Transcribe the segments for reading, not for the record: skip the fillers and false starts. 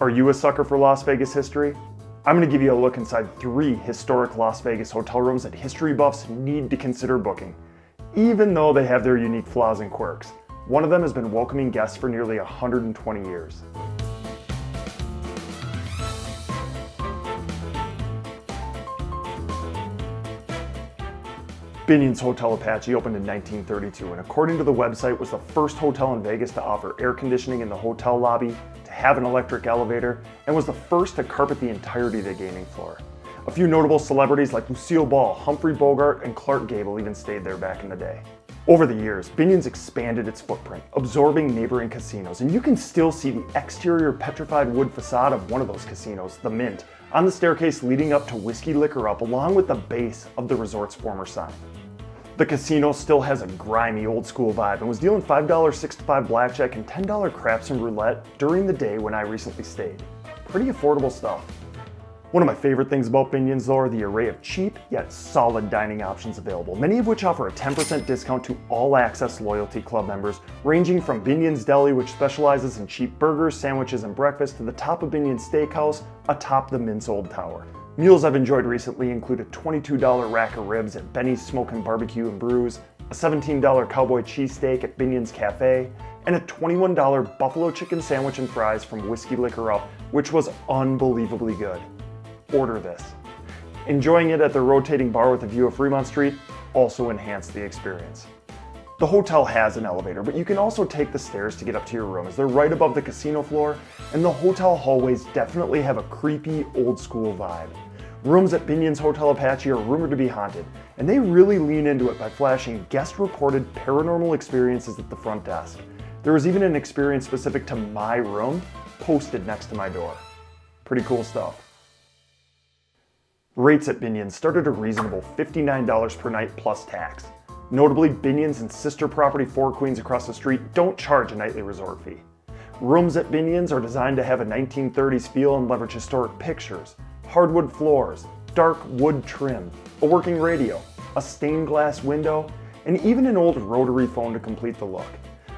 Are you a sucker for Las Vegas history? I'm going to give you a look inside 3 historic Las Vegas hotel rooms that history buffs need to consider booking, even though they have their unique flaws and quirks. One of them has been welcoming guests for nearly 120 years. Binion's Hotel Apache opened in 1932 and according to the website was the first hotel in Vegas to offer air conditioning in the hotel lobby, to have an electric elevator, and was the first to carpet the entirety of the gaming floor. A few notable celebrities like Lucille Ball, Humphrey Bogart, and Clark Gable even stayed there back in the day. Over the years, Binion's expanded its footprint, absorbing neighboring casinos, and you can still see the exterior petrified wood facade of one of those casinos, the Mint, on the staircase leading up to Whiskey Liquor Up along with the base of the resort's former sign. The casino still has a grimy old school vibe and was dealing $5 6-5 blackjack and $10 craps and roulette during the day when I recently stayed. Pretty affordable stuff. One of my favorite things about Binion's though are the array of cheap yet solid dining options available, many of which offer a 10% discount to all access loyalty club members, ranging from Binion's Deli, which specializes in cheap burgers, sandwiches, and breakfast, to the top of Binion's Steakhouse atop the Mint's Old Tower. Meals I've enjoyed recently include a $22 rack of ribs at Benny's Smokin' Barbecue and Brews, a $17 cowboy cheesesteak at Binion's Cafe, and a $21 buffalo chicken sandwich and fries from Whiskey Liquor Up, which was unbelievably good. Order this. Enjoying it at the rotating bar with a view of Fremont Street also enhanced the experience. The hotel has an elevator, but you can also take the stairs to get up to your room as they're right above the casino floor, and the hotel hallways definitely have a creepy old school vibe. Rooms at Binion's Hotel Apache are rumored to be haunted, and they really lean into it by flashing guest-reported paranormal experiences at the front desk. There was even an experience specific to my room posted next to my door. Pretty cool stuff. Rates at Binion start at a reasonable $59 per night plus tax. Notably, Binion's and sister property Four Queens across the street don't charge a nightly resort fee. Rooms at Binion's are designed to have a 1930s feel and leverage historic pictures, hardwood floors, dark wood trim, a working radio, a stained glass window, and even an old rotary phone to complete the look.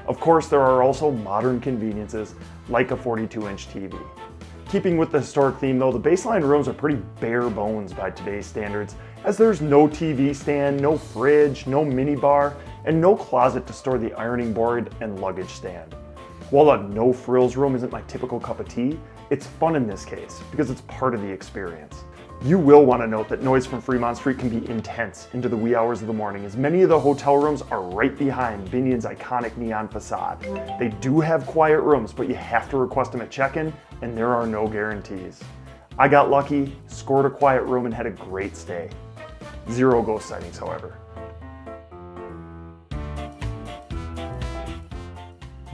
Of course, there are also modern conveniences like a 42-inch TV. Keeping with the historic theme though, the baseline rooms are pretty bare bones by today's standards, as there's no TV stand, no fridge, no minibar, and no closet to store the ironing board and luggage stand. While a no frills room isn't my typical cup of tea, it's fun in this case because it's part of the experience. You will want to note that noise from Fremont Street can be intense into the wee hours of the morning, as many of the hotel rooms are right behind Binion's iconic neon facade. They do have quiet rooms, but you have to request them at check-in, and there are no guarantees. I got lucky, scored a quiet room, and had a great stay. 0 ghost sightings, however.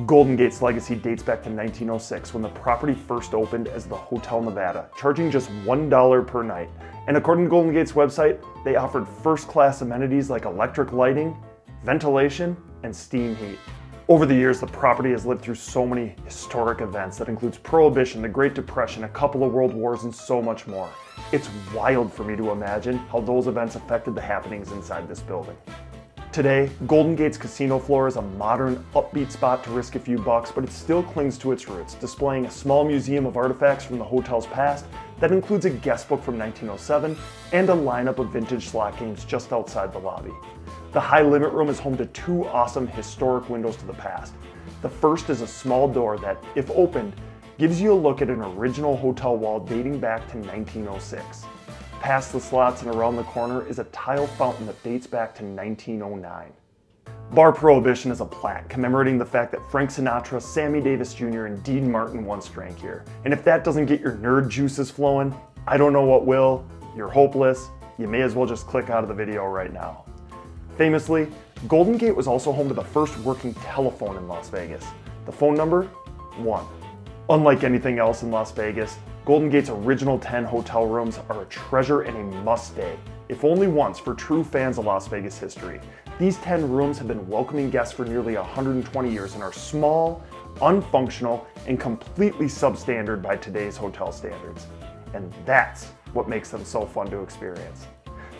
Golden Gate's legacy dates back to 1906 when the property first opened as the Hotel Nevada, charging just $1 per night. And according to Golden Gate's website, they offered first-class amenities like electric lighting, ventilation, and steam heat. Over the years, the property has lived through so many historic events that includes Prohibition, the Great Depression, a couple of world wars, and so much more. It's wild for me to imagine how those events affected the happenings inside this building. Today, Golden Gate's casino floor is a modern, upbeat spot to risk a few bucks, but it still clings to its roots, displaying a small museum of artifacts from the hotel's past that includes a guest book from 1907 and a lineup of vintage slot games just outside the lobby. The High Limit Room is home to 2 awesome historic windows to the past. The first is a small door that, if opened, gives you a look at an original hotel wall dating back to 1906. Past the slots and around the corner is a tile fountain that dates back to 1909. Bar Prohibition is a plaque commemorating the fact that Frank Sinatra, Sammy Davis Jr., and Dean Martin once drank here. And if that doesn't get your nerd juices flowing, I don't know what will. You're hopeless. You may as well just click out of the video right now. Famously, Golden Gate was also home to the first working telephone in Las Vegas. The phone number? 1. Unlike anything else in Las Vegas, Golden Gate's original 10 hotel rooms are a treasure and a must-stay, if only once for true fans of Las Vegas history. These 10 rooms have been welcoming guests for nearly 120 years and are small, unfunctional, and completely substandard by today's hotel standards. And that's what makes them so fun to experience.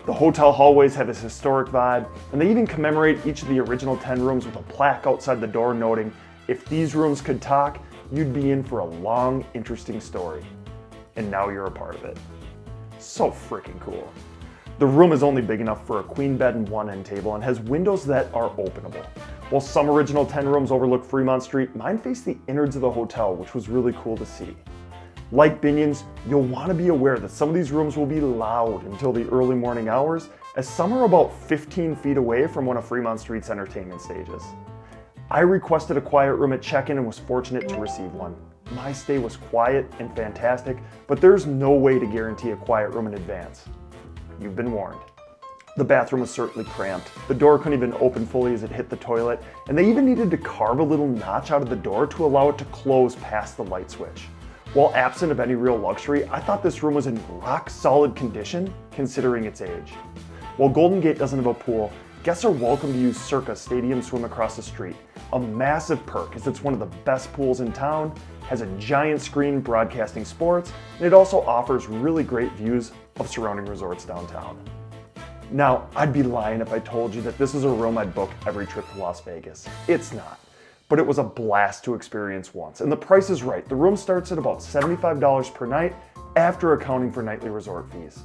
The hotel hallways have this historic vibe, and they even commemorate each of the original 10 rooms with a plaque outside the door noting, "If these rooms could talk, you'd be in for a long, interesting story. And now you're a part of it. So freaking cool. The room is only big enough for a queen bed and one end table and has windows that are openable. While some original 10 rooms overlook Fremont Street, mine face the innards of the hotel, which was really cool to see. Like Binion's, you'll want to be aware that some of these rooms will be loud until the early morning hours, as some are about 15 feet away from one of Fremont Street's entertainment stages. I requested a quiet room at check-in and was fortunate to receive one. My stay was quiet and fantastic, but there's no way to guarantee a quiet room in advance. You've been warned. The bathroom was certainly cramped. The door couldn't even open fully as it hit the toilet, and they even needed to carve a little notch out of the door to allow it to close past the light switch. While absent of any real luxury, I thought this room was in rock solid condition considering its age. While Golden Gate doesn't have a pool, guests are welcome to use Circa Stadium Swim across the street, a massive perk as it's one of the best pools in town, has a giant screen broadcasting sports, and it also offers really great views of surrounding resorts downtown. Now, I'd be lying if I told you that this is a room I'd book every trip to Las Vegas. It's not, but it was a blast to experience once, and the price is right. The room starts at about $75 per night after accounting for nightly resort fees.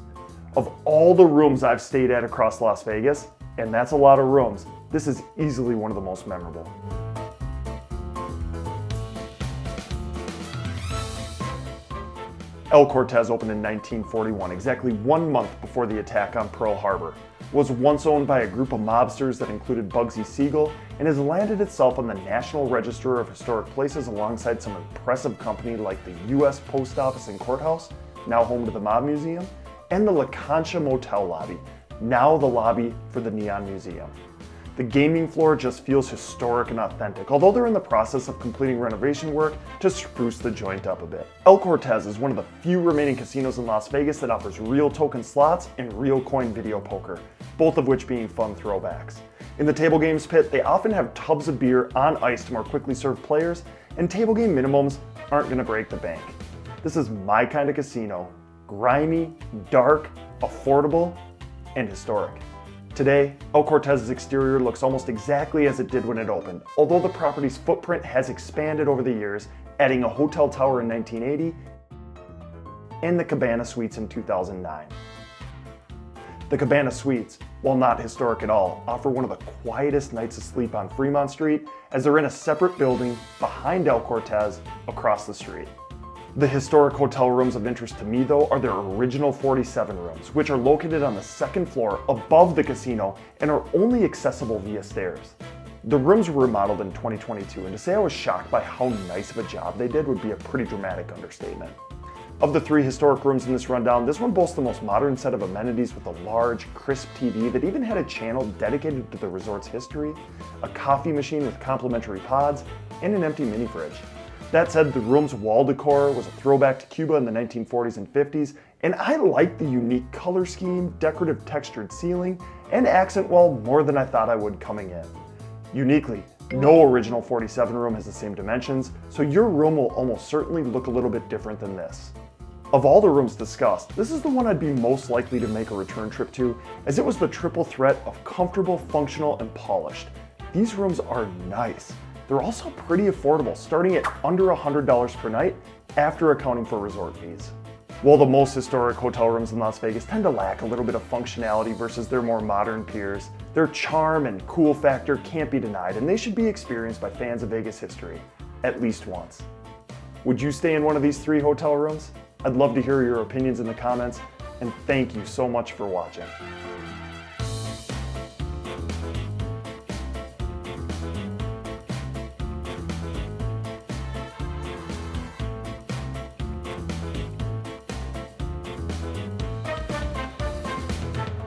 Of all the rooms I've stayed at across Las Vegas, and that's a lot of rooms, this is easily one of the most memorable. El Cortez opened in 1941, exactly 1 month before the attack on Pearl Harbor. It was once owned by a group of mobsters that included Bugsy Siegel and has landed itself on the National Register of Historic Places alongside some impressive company like the U.S. Post Office and Courthouse, now home to the Mob Museum, and the La Concha Motel lobby, now the lobby for the Neon Museum. The gaming floor just feels historic and authentic, although they're in the process of completing renovation work to spruce the joint up a bit. El Cortez is one of the few remaining casinos in Las Vegas that offers real token slots and real coin video poker, both of which being fun throwbacks. In the table games pit, they often have tubs of beer on ice to more quickly serve players, and table game minimums aren't going to break the bank. This is my kind of casino: grimy, dark, affordable, and historic. Today, El Cortez's exterior looks almost exactly as it did when it opened, although the property's footprint has expanded over the years, adding a hotel tower in 1980 and the Cabana Suites in 2009. The Cabana Suites, while not historic at all, offer one of the quietest nights of sleep on Fremont Street, as they're in a separate building behind El Cortez across the street. The historic hotel rooms of interest to me, though, are their original 47 rooms, which are located on the second floor above the casino and are only accessible via stairs. The rooms were remodeled in 2022, and to say I was shocked by how nice of a job they did would be a pretty dramatic understatement. Of the 3 historic rooms in this rundown, this one boasts the most modern set of amenities with a large, crisp TV that even had a channel dedicated to the resort's history, a coffee machine with complimentary pods, and an empty mini fridge. That said, the room's wall decor was a throwback to Cuba in the 1940s and 50s, and I liked the unique color scheme, decorative textured ceiling, and accent wall more than I thought I would coming in. Uniquely, no original 47 room has the same dimensions, so your room will almost certainly look a little bit different than this. Of all the rooms discussed, this is the one I'd be most likely to make a return trip to, as it was the triple threat of comfortable, functional, and polished. These rooms are nice. They're also pretty affordable, starting at under $100 per night after accounting for resort fees. While the most historic hotel rooms in Las Vegas tend to lack a little bit of functionality versus their more modern peers, their charm and cool factor can't be denied, and they should be experienced by fans of Vegas history, at least once. Would you stay in one of these 3 hotel rooms? I'd love to hear your opinions in the comments, and thank you so much for watching.